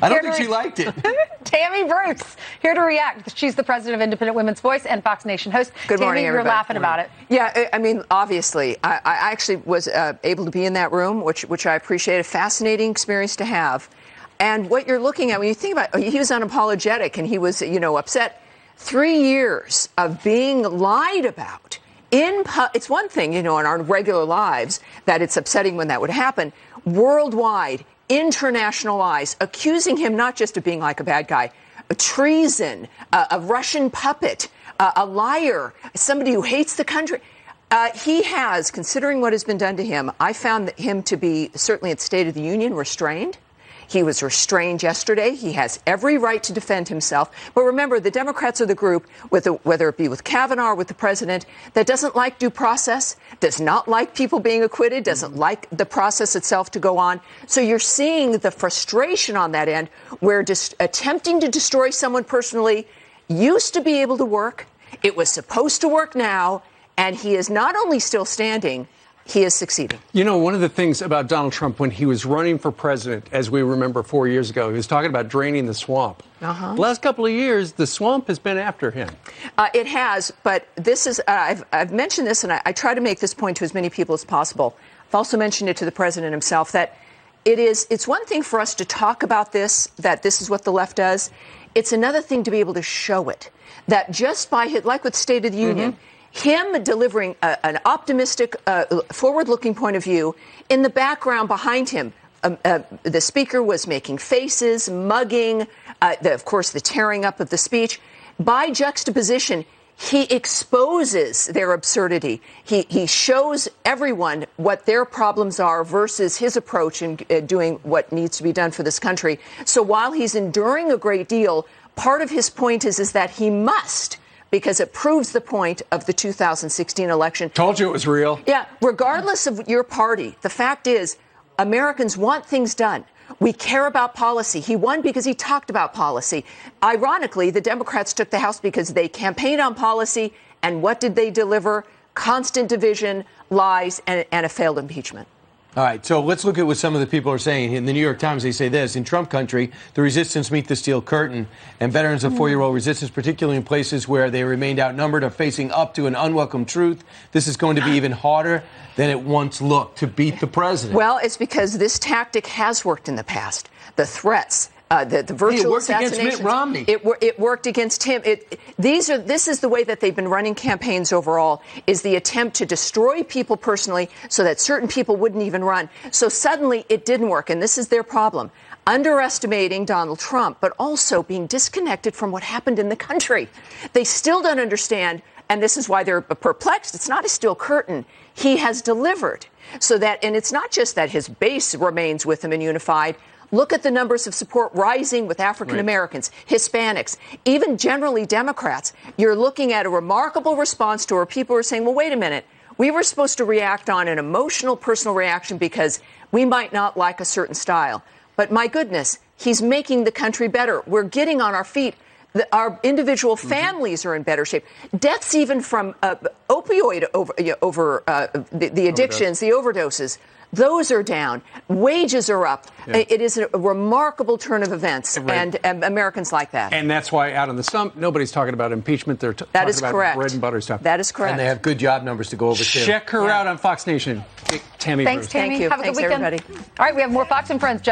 I don't think she liked it. Tammy Bruce, here to react. She's the president of Independent Women's Voice and Fox Nation host. Good morning, Tammy, everybody. you're laughing about it. Yeah, I mean, obviously, I actually was able to be in that room, which I appreciate. A fascinating experience to have. And what you're looking at, when you think about, he was unapologetic and he was, upset. 3 years of being lied about. It's one thing, in our regular lives that it's upsetting when that would happen. Worldwide, international lies, accusing him not just of being like a bad guy, a treason, a Russian puppet, a liar, somebody who hates the country. He has, considering what has been done to him, I found him to be, certainly at State of the Union, restrained. He was restrained yesterday. He has every right to defend himself. But remember, the Democrats are the group, whether it be with Kavanaugh or with the president, that doesn't like due process, does not like people being acquitted, doesn't like the process itself to go on. So you're seeing the frustration on that end, where attempting to destroy someone personally used to be able to work. It was supposed to work now. And he is not only still standing, he is succeeding. One of the things about Donald Trump when he was running for president, as we remember 4 years ago, he was talking about draining the swamp. The last couple of years, the swamp has been after him. It has, but this is, I've mentioned this, and I try to make this point to as many people as possible. I've also mentioned it to the president himself, that it's one thing for us to talk about this, that this is what the left does. It's another thing to be able to show it, that just by, like with State of the Union, him delivering an optimistic, forward-looking point of view. In the background behind him, the speaker was making faces, mugging, of course, the tearing up of the speech. By juxtaposition, he exposes their absurdity. He shows everyone what their problems are versus his approach in doing what needs to be done for this country. So while he's enduring a great deal, part of his point is that he must, because it proves the point of the 2016 election. Told you it was real. Yeah, regardless of your party, the fact is Americans want things done. We care about policy. He won because he talked about policy. Ironically, the Democrats took the House because they campaigned on policy. And what did they deliver? Constant division, lies, and a failed impeachment. All right, so let's look at what some of the people are saying. In the New York Times, they say this: in Trump country, the resistance meet the steel curtain, and veterans of four-year-old resistance, particularly in places where they remained outnumbered, are facing up to an unwelcome truth. This is going to be even harder than it once looked to beat the president. Well, it's because this tactic has worked in the past. The threats, the virtual assassinations. It worked against Mitt Romney. It worked against him. This is the way that they've been running campaigns overall, is the attempt to destroy people personally so that certain people wouldn't even run. So suddenly it didn't work, and this is their problem. Underestimating Donald Trump, but also being disconnected from what happened in the country. They still don't understand, and this is why they're perplexed. It's not a steel curtain. He has delivered. So that, and it's not just that his base remains with him and unified. Look at the numbers of support rising with African Americans, Hispanics, even generally Democrats. You're looking at a remarkable response to where people are saying, well, wait a minute. We were supposed to react on an emotional, personal reaction because we might not like a certain style. But my goodness, he's making the country better. We're getting on our feet. Our individual families are in better shape. Deaths even from opioid the addictions, the overdoses. Those are down. Wages are up. Yeah. It is a remarkable turn of events, and Americans like that. And that's why out on the stump, nobody's talking about impeachment. They're talking about bread and butter stuff. That is correct. And they have good job numbers to go over, too. Check her out on Fox Nation. Tammy Bruce. Thanks, Tammy. Thank you. Have a good Thanks, weekend. everybody. All right, we have more Fox and Friends.